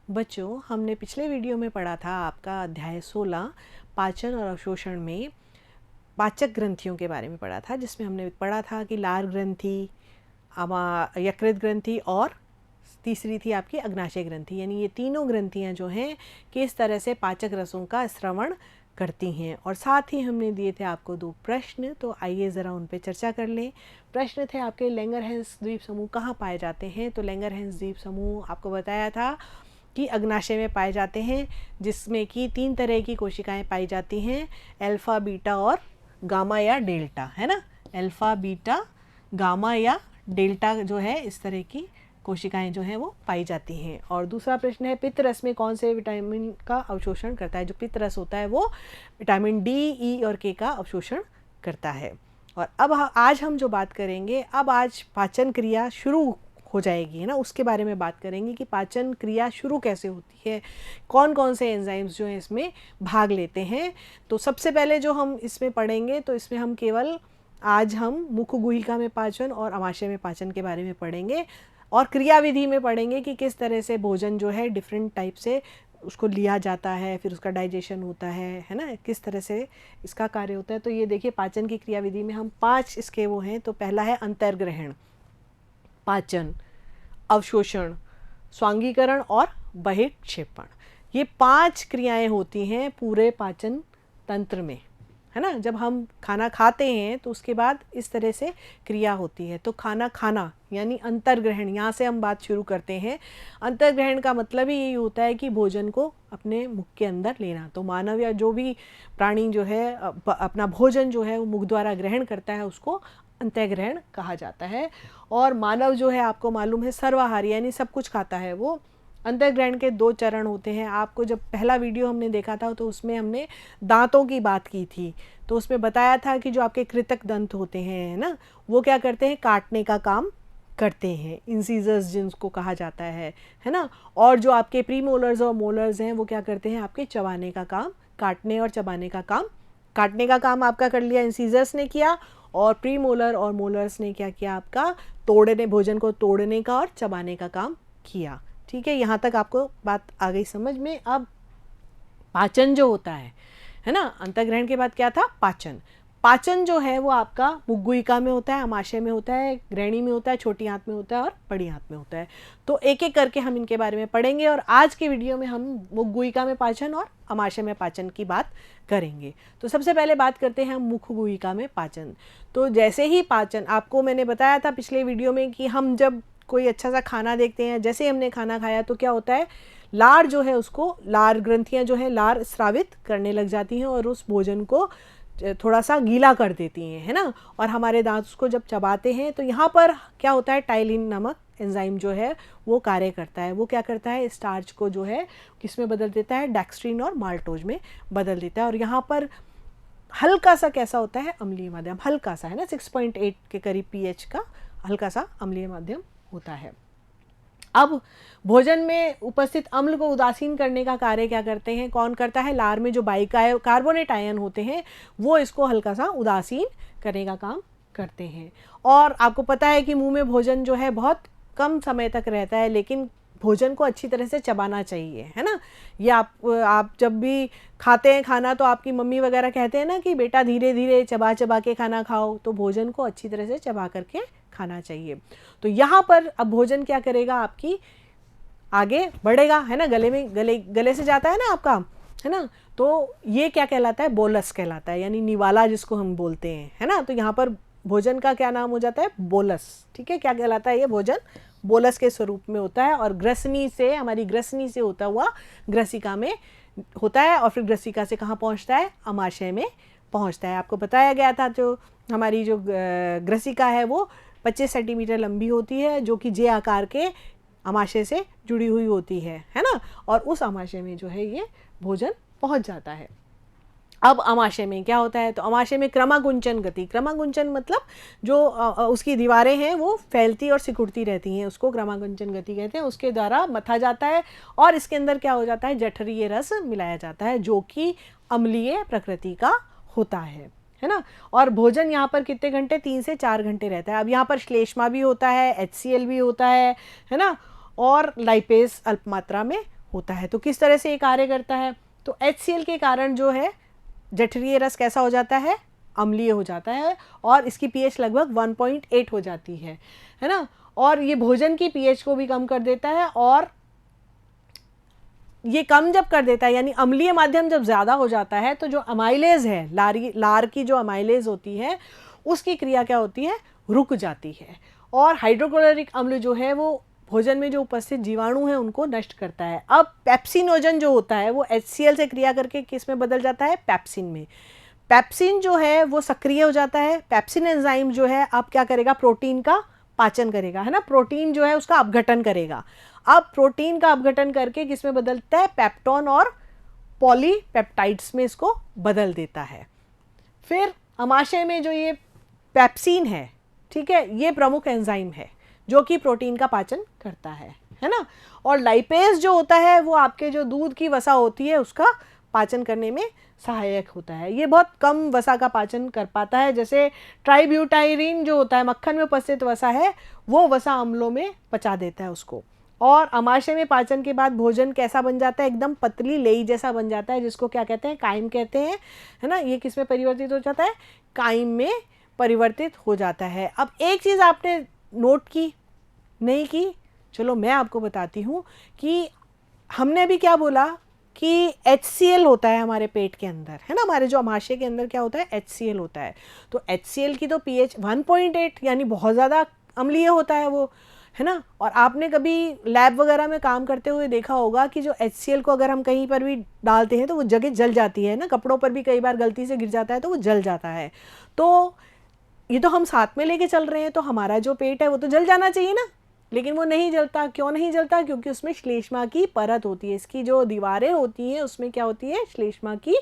बच्चों, हमने पिछले वीडियो में पढ़ा था आपका अध्याय 16 पाचन और अवशोषण में पाचक ग्रंथियों के बारे में पढ़ा था, जिसमें हमने पढ़ा था कि लार ग्रंथि, यकृत ग्रंथि और तीसरी थी आपकी अग्नाशय ग्रंथि। यानी ये तीनों ग्रंथियां जो हैं किस तरह से पाचक रसों का श्रवण करती हैं। और साथ ही हमने दिए थे आपको 2 प्रश्न, तो आइए ज़रा उन पे चर्चा कर लें। प्रश्न थे आपके, लैंगरहैंस द्वीप समूह कहाँ पाए जाते हैं? तो लैंगरहैंस द्वीप समूह आपको बताया था कि अग्नाशय में पाए जाते हैं, जिसमें कि 3 तरह की कोशिकाएं पाई जाती हैं, अल्फा, बीटा और गामा या डेल्टा, है ना। अल्फा, बीटा, गामा या डेल्टा जो है, इस तरह की कोशिकाएं जो हैं वो पाई जाती हैं। और दूसरा प्रश्न है, पित्त रस में कौन से विटामिन का अवशोषण करता है? जो पित्त रस होता है वो विटामिन डी, ई और के का अवशोषण करता है। और अब आज हम जो बात करेंगे, अब आज पाचन क्रिया शुरू हो जाएगी, है ना। उसके बारे में बात करेंगे कि पाचन क्रिया शुरू कैसे होती है, कौन कौन से एंजाइम्स जो हैं इसमें भाग लेते हैं। तो सबसे पहले जो हम इसमें पढ़ेंगे, तो इसमें हम केवल आज हम मुख गुहिका में पाचन और अमाशय में पाचन के बारे में पढ़ेंगे, और क्रियाविधि में पढ़ेंगे कि किस तरह से भोजन जो है डिफरेंट टाइप से उसको लिया जाता है, फिर उसका डाइजेशन होता है ना, किस तरह से इसका कार्य होता है। तो ये देखिए, पाचन की क्रियाविधि में हम 5 इसके वो हैं। तो पहला है अंतर्ग्रहण, पाचन, अवशोषण, स्वांगीकरण और बहिक्षेपण। ये 5 क्रियाएं होती हैं पूरे पाचन तंत्र में, है ना। जब हम खाना खाते हैं तो उसके बाद इस तरह से क्रिया होती है। तो खाना खाना यानी अंतर्ग्रहण, यहाँ से हम बात शुरू करते हैं। अंतर्ग्रहण का मतलब ही यही होता है कि भोजन को अपने मुख के अंदर लेना। तो मानव या जो भी प्राणी जो है अपना भोजन जो है वो मुख द्वारा ग्रहण करता है, उसको अंतर्ग्रहण कहा जाता है। और मानव जो है, आपको मालूम है, सर्वाहारी यानी सब कुछ खाता है। वो अंतर्ग्रहण के 2 चरण होते हैं। आपको जब पहला वीडियो हमने देखा था तो उसमें हमने दांतों की बात की थी। तो उसमें बताया था कि जो आपके कृतक दंत होते हैं ना, वो क्या करते हैं, काटने का काम करते हैं, इंसीजर्स जिनको कहा जाता है ना। और जो आपके प्रीमोलर्स और मोलर्स हैं वो क्या करते हैं, आपके चबाने का काम, काटने और चबाने का काम। काटने का काम आपका कर लिया, इंसीजर्स ने किया, और प्रीमोलर और मोलर्स ने क्या किया, आपका तोड़ने, भोजन को तोड़ने का और चबाने का काम किया। ठीक है, यहाँ तक आपको बात आ गई समझ में। अब पाचन जो होता है ना, अंतर्ग्रहण के बाद क्या था, पाचन। पाचन जो है वो आपका मुख गुहिका में होता है, अमाशय में होता है, ग्रहणी में होता है, छोटी आंत में होता है और बड़ी आंत में होता है। तो एक एक करके हम इनके बारे में पढ़ेंगे, और आज के वीडियो में हम मुख गुहिका में पाचन और अमाशय में पाचन की बात करेंगे। तो सबसे पहले बात करते हैं हम मुख गुहिका में पाचन। तो जैसे ही पाचन, आपको मैंने बताया था पिछले वीडियो में कि हम जब कोई अच्छा सा खाना देखते हैं, जैसे ही हमने खाना खाया तो क्या होता है, लार जो है उसको, लार ग्रंथियां जो है लार स्रावित करने लग जाती हैं और उस भोजन को थोड़ा सा गीला कर देती हैं, है ना। और हमारे दांत उसको जब चबाते हैं तो यहाँ पर क्या होता है, टाइलिन नामक एंजाइम जो है वो कार्य करता है। वो क्या करता है, स्टार्च को जो है किसमें बदल देता है, डेक्स्ट्रीन और माल्टोज में बदल देता है। और यहाँ पर हल्का सा कैसा होता है, अम्लीय माध्यम, हल्का सा, है ना, 6.8 के करीब pH का हल्का सा अम्लीय माध्यम होता है। अब भोजन में उपस्थित अम्ल को उदासीन करने का कार्य क्या करते हैं, कौन करता है, लार में जो बाइकार्बोनेट आयन होते हैं वो इसको हल्का सा उदासीन करने का काम करते हैं। और आपको पता है कि मुंह में भोजन जो है बहुत कम समय तक रहता है, लेकिन भोजन को अच्छी तरह से चबाना चाहिए, है ना। ये आप जब भी खाते हैं खाना तो आपकी मम्मी वगैरह कहते हैं ना कि बेटा धीरे धीरे चबा चबा के खाना खाओ। तो भोजन को अच्छी तरह से चबा करके खाना चाहिए। तो यहाँ पर अब भोजन क्या करेगा, आपकी आगे बढ़ेगा, है ना, गले में, गले से जाता है ना आपका, है ना। तो ये क्या कहलाता है, बोलस कहलाता है, यानी निवाला जिसको हम बोलते हैं, है ना। तो यहाँ पर भोजन का क्या नाम हो जाता है, बोलस। ठीक है, क्या कहलाता है ये भोजन, बोलस के स्वरूप में होता है। और ग्रसनी से, हमारी ग्रसनी से होता हुआ ग्रसिका में होता है, और फिर ग्रसिका से कहाँ पहुँचता है, अमाशय में पहुँचता है। आपको बताया गया था जो हमारी जो ग्रसिका है वो 25 सेंटीमीटर लंबी होती है, जो कि जे आकार के अमाशय से जुड़ी हुई होती है ना। और उस अमाशय में जो है ये भोजन पहुंच जाता है। अब अमाशय में क्या होता है, तो अमाशय में क्रमागुंचन गति, क्रमागुंचन मतलब जो उसकी दीवारें हैं वो फैलती और सिकुड़ती रहती हैं, उसको क्रमागुंचन गति कहते हैं। उसके द्वारा मथा जाता है और इसके अंदर क्या हो जाता है, जठरीय रस मिलाया जाता है, जो कि अम्लीय प्रकृति का होता है ना। और भोजन यहाँ पर कितने घंटे, 3 से 4 घंटे रहता है। अब यहाँ पर श्लेष्मा भी होता है, HCl भी होता है ना, और लाइपेज अल्प मात्रा में होता है। तो किस तरह से ये कार्य करता है, तो HCl के कारण जो है जठरीय रस कैसा हो जाता है, अम्लीय हो जाता है और इसकी pH लगभग 1.8 हो जाती है ना। और ये भोजन की pH को भी कम कर देता है, और ये कम जब कर देता है यानी अम्लीय माध्यम जब ज़्यादा हो जाता है तो जो अमाइलेज है, लार की जो अमाइलेज होती है उसकी क्रिया क्या होती है, रुक जाती है, और हाइड्रोक्लोरिक अम्ल जो है वो भोजन में जो उपस्थित जीवाणु हैं उनको नष्ट करता है। अब पेप्सिनोजन जो होता है वो HCl से क्रिया करके किस में बदल जाता है, पेप्सिन में। पेप्सिन जो है वो सक्रिय हो जाता है। पेप्सिन एंजाइम जो है अब क्या करेगा, प्रोटीन का पाचन करेगा, है ना, प्रोटीन जो है उसका अपघटन करेगा। अब प्रोटीन का अपघटन करके किस में बदलता है, पेप्टोन और पॉलीपेप्टाइड्स में इसको बदल देता है। फिर अमाशय में जो ये पेप्सिन है, ठीक है, ये प्रमुख एंजाइम है जो कि प्रोटीन का पाचन करता है ना। और लाइपेज जो होता है वो आपके जो दूध की वसा होती है उसका पाचन करने में सहायक होता है। ये बहुत कम वसा का पाचन कर पाता है, जैसे ट्राइब्यूटाइरिन जो होता है मक्खन में उपस्थित वसा है वो वसा अम्लों में पचा देता है उसको। और अमाशय में पाचन के बाद भोजन कैसा बन जाता है, एकदम पतली लेई जैसा बन जाता है, जिसको क्या कहते हैं, काइम कहते हैं, है ना। ये किस में परिवर्तित हो जाता है, काइम में परिवर्तित हो जाता है। अब एक चीज़ आपने नोट की नहीं की, चलो मैं आपको बताती हूँ कि हमने अभी क्या बोला कि HCl होता है हमारे पेट के अंदर, है ना, हमारे जो अमाशय के अंदर क्या होता है, HCl होता है। तो HCl की तो pH 1.8 यानी बहुत ज़्यादा अम्लीय होता है वो, है ना। और आपने कभी लैब वगैरह में काम करते हुए देखा होगा कि जो HCl को अगर हम कहीं पर भी डालते हैं तो वो जगह जल जाती है ना, कपड़ों पर भी कई बार गलती से गिर जाता है तो वो जल जाता है। तो ये तो हम साथ में लेके चल रहे हैं, तो हमारा जो पेट है वो तो जल जाना चाहिए ना, लेकिन वो नहीं जलता। क्यों नहीं जलता, क्योंकि उसमें श्लेष्मा की परत होती है। इसकी जो दीवारें होती हैं उसमें क्या होती है, श्लेष्मा की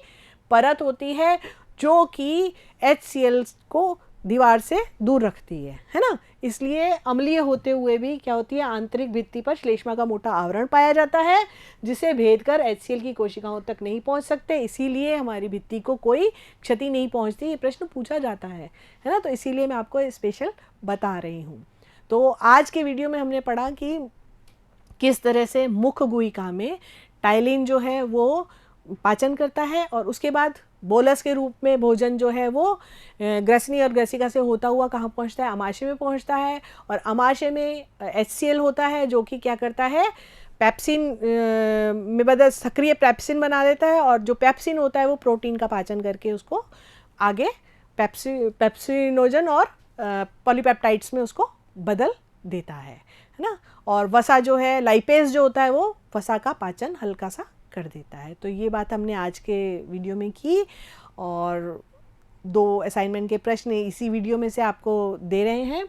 परत होती है जो कि HCl को दीवार से दूर रखती है ना। इसलिए अम्लीय होते हुए भी क्या होती है, आंतरिक भित्ति पर श्लेष्मा का मोटा आवरण पाया जाता है जिसे भेद कर HCl की कोशिकाओं तक नहीं पहुंच सकते, इसीलिए हमारी भित्ति को कोई क्षति नहीं पहुंचती। ये प्रश्न पूछा जाता है ना, तो इसीलिए मैं आपको स्पेशल बता रही हूँ। तो आज के वीडियो में हमने पढ़ा कि किस तरह से मुख गुहिका में टाइलिन जो है वो पाचन करता है, और उसके बाद बोलस के रूप में भोजन जो है वो ग्रसनी और ग्रसिका से होता हुआ कहाँ पहुँचता है, अमाशय में पहुँचता है। और अमाशय में HCl होता है जो कि क्या करता है, पेप्सिन में बदल सक्रिय पेप्सिन बना देता है, और जो पेप्सिन होता है वो प्रोटीन का पाचन करके उसको आगे पेप्सिनोजन और पॉलीपेप्टाइड्स में उसको बदल देता है ना। और वसा जो है, लाइपेज जो होता है वो वसा का पाचन हल्का सा कर देता है। तो ये बात हमने आज के वीडियो में की, और 2 असाइनमेंट के प्रश्न इसी वीडियो में से आपको दे रहे हैं।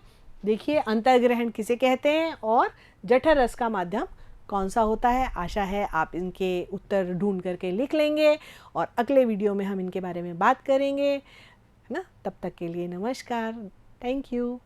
देखिए, अंतर्ग्रहण किसे कहते हैं और जठर रस का माध्यम कौन सा होता है। आशा है आप इनके उत्तर ढूंढ करके लिख लेंगे, और अगले वीडियो में हम इनके बारे में बात करेंगे, है ना। तब तक के लिए नमस्कार, थैंक यू।